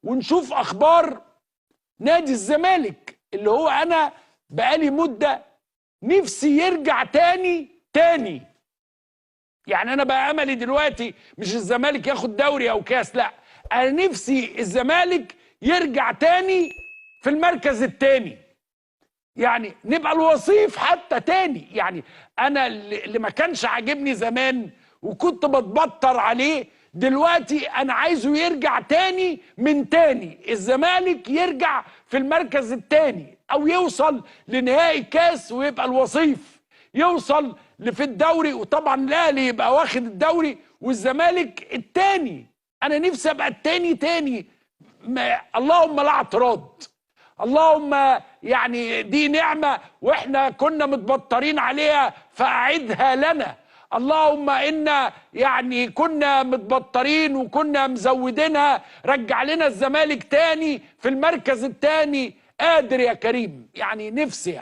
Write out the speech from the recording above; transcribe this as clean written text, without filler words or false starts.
ونشوف اخبار نادي الزمالك اللي هو انا بقالي مده نفسي يرجع تاني. يعني انا بقى املي دلوقتي مش الزمالك ياخد دوري او كاس، لا، انا نفسي الزمالك يرجع تاني في المركز التاني، يعني نبقى الوصيف حتى تاني. يعني انا اللي ما كانش عاجبني زمان وكنت بتبطر عليه، دلوقتي انا عايزه يرجع تاني من تاني، الزمالك يرجع في المركز التاني او يوصل لنهائي كاس ويبقى الوصيف، يوصل في الدوري، وطبعا الاهلي يبقى واخد الدوري والزمالك التاني. انا نفسي ابقى التاني تاني. اللهم لا اعتراض، اللهم يعني دي نعمة واحنا كنا متبطرين عليها فأعدها لنا. اللهم إنا يعني كنا متبطرين وكنا مزودينها، رجع لنا الزمالك تاني في المركز التاني. قادر يا كريم، يعني نفسي